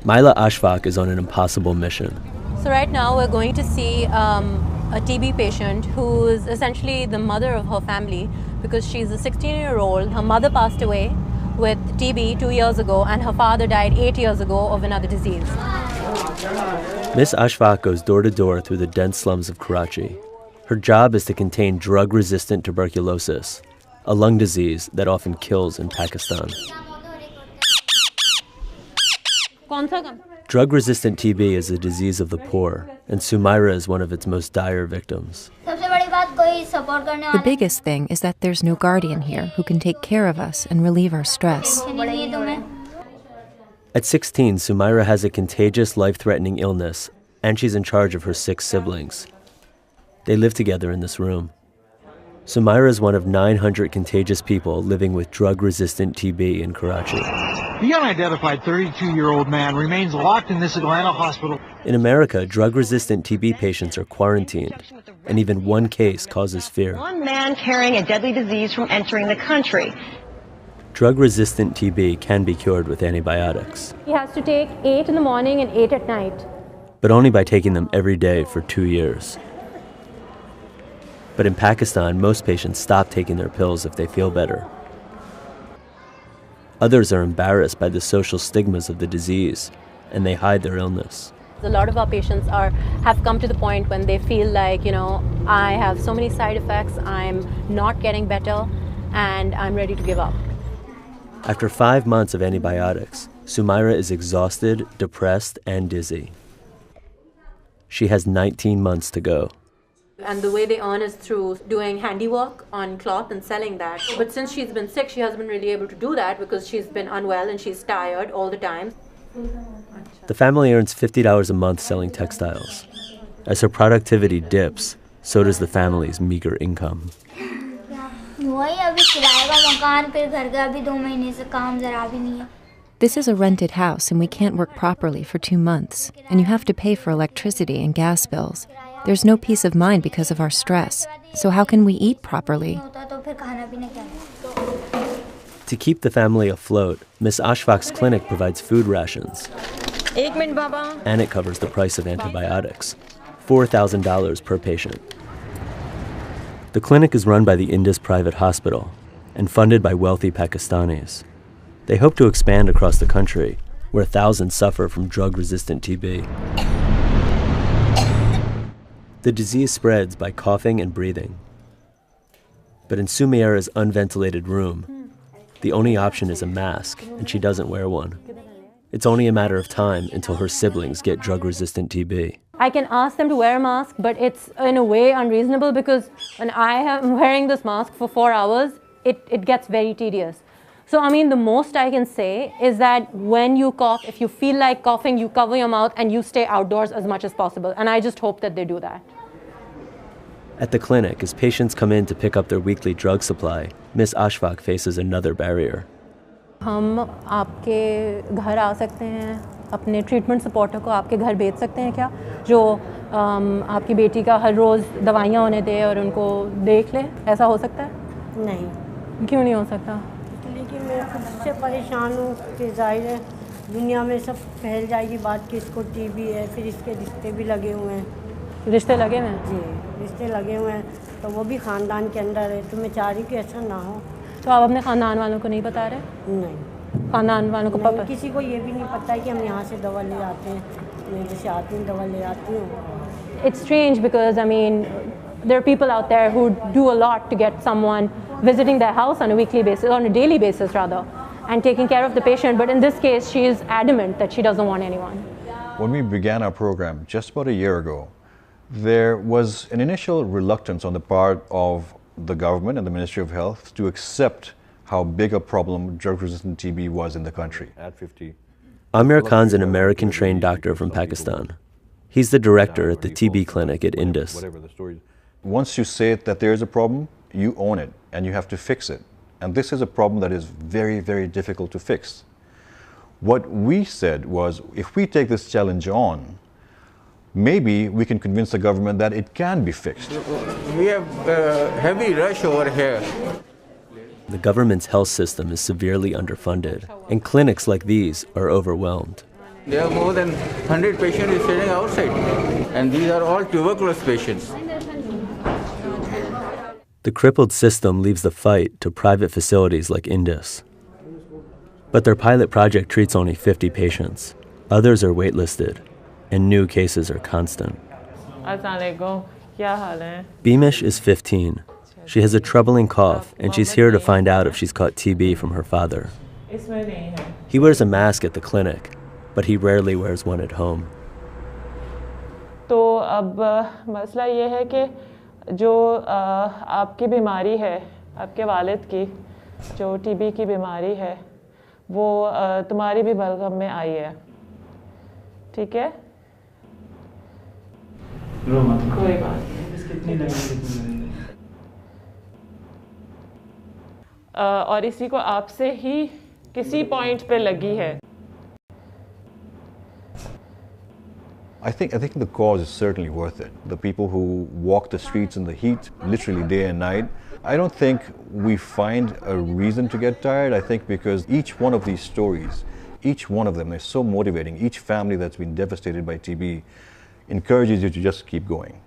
Maila Ashfaq is on an impossible mission. So right now we're going to see a TB patient who is essentially the mother of her family because she's a 16-year-old. Her mother passed away with TB 2 years ago and her father died 8 years ago of another disease. Miss Ashfaq goes door to door through the dense slums of Karachi. Her job is to contain drug-resistant tuberculosis, a lung disease that often kills in Pakistan. Drug-resistant TB is a disease of the poor, and Sumaira is one of its most dire victims. The biggest thing is that there's no guardian here who can take care of us and relieve our stress. At 16, Sumaira has a contagious, life-threatening illness, and she's in charge of her 6 siblings. They live together in this room. Sumaira is one of 900 contagious people living with drug-resistant TB in Karachi. The unidentified 32-year-old man remains locked in this Atlanta hospital. In America, drug-resistant TB patients are quarantined, and even one case causes fear. One man carrying a deadly disease from entering the country. Drug-resistant TB can be cured with antibiotics. He has to take 8 in the morning and 8 at night. But only by taking them every day for 2 years. But in Pakistan, most patients stop taking their pills if they feel better. Others are embarrassed by the social stigmas of the disease, and they hide their illness. A lot of our patients have come to the point when they feel like, I have so many side effects, I'm not getting better, and I'm ready to give up. After 5 months of antibiotics, Sumaira is exhausted, depressed, and dizzy. She has 19 months to go. And the way they earn is through doing handiwork on cloth and selling that. But since she's been sick, she hasn't been really able to do that because she's been unwell and she's tired all the time. The family earns $50 a month selling textiles. As her productivity dips, so does the family's meager income. This is a rented house and we can't work properly for 2 months, and you have to pay for electricity and gas bills. There's no peace of mind because of our stress, so how can we eat properly? To keep the family afloat, Miss Ashfaq's clinic provides food rations. And it covers the price of antibiotics, $4,000 per patient. The clinic is run by the Indus Private Hospital and funded by wealthy Pakistanis. They hope to expand across the country, where thousands suffer from drug-resistant TB. The disease spreads by coughing and breathing. But in Sumaira's unventilated room, the only option is a mask, and she doesn't wear one. It's only a matter of time until her siblings get drug-resistant TB. I can ask them to wear a mask, but it's in a way unreasonable because when I am wearing this mask for 4 hours, it gets very tedious. So, the most I can say is that when you cough, if you feel like coughing, you cover your mouth and you stay outdoors as much as possible. And I just hope that they do that. At the clinic, as patients come in to pick up their weekly drug supply, Miss Ashfaq faces another barrier. हम आपके घर आ सकते हैं, अपने treatment supporter को आपके घर भेज सकते हैं क्या, जो आपकी बेटी का हर रोज़ दवाइयाँ होने दे और उनको देख ले, ऐसा हो सकता है? नहीं। क्यों नहीं हो सकता? लेकिन मैं खुद से परेशान हूँ कि जाहिर है दुनिया में सब फैल जाएगी बात कि इसको टीबी है, फिर इसके रिश्ते भी लगे हुए हैं। रिश्ते लगे हुए हैं? जी, रिश्ते लगे हुए हैं, तो वो भी ख़ानदान के अंदर है, तो मैं चाह रही कि ऐसा ना हो। तो आप अपने ख़ानदान वालों को नहीं बता रहे? नहीं। ख़ानदान वालों को पता? किसी को ये भी नहीं पता है कि हम यहाँ से दवा ले आते हैं, मैं जैसे आती हूँ दवा ले आती हूँ। It's strange because there are people out there who do a lot to get someone visiting their house on a weekly basis, on a daily basis rather, and taking care of the patient. But in this case, she is adamant that she doesn't want anyone. When we began our program just about a year ago, there was an initial reluctance on the part of the government and the Ministry of Health to accept how big a problem drug-resistant TB was in the country. At 50, Amir Khan's an American-trained doctor from Pakistan. He's the director at the TB clinic at Indus. Once you say that there is a problem, you own it and you have to fix it. And this is a problem that is very, very difficult to fix. What we said was, if we take this challenge on, maybe we can convince the government that it can be fixed. We have a heavy rush over here. The government's health system is severely underfunded, and clinics like these are overwhelmed. There are more than 100 patients sitting outside, and these are all tuberculosis patients. The crippled system leaves the fight to private facilities like Indus. But their pilot project treats only 50 patients. Others are waitlisted, and new cases are constant. Beamish is 15. She has a troubling cough, and she's here to find out if she's caught TB from her father. He wears a mask at the clinic, but he rarely wears one at home. तो अब मसला ये है कि जो आपकी बीमारी है, आपके वालिद की जो टीबी की बीमारी है, वो तुम्हारी भी बलगम में आई है, ठीक है? कोई बात नहीं। और इसी को आपसे ही किसी पॉइंट पे लगी है। I think the cause is certainly worth it. The people who walk the streets in the heat, literally day and night, I don't think we find a reason to get tired. I think because each one of these stories, each one of them is so motivating. Each family that's been devastated by TB encourages you to just keep going.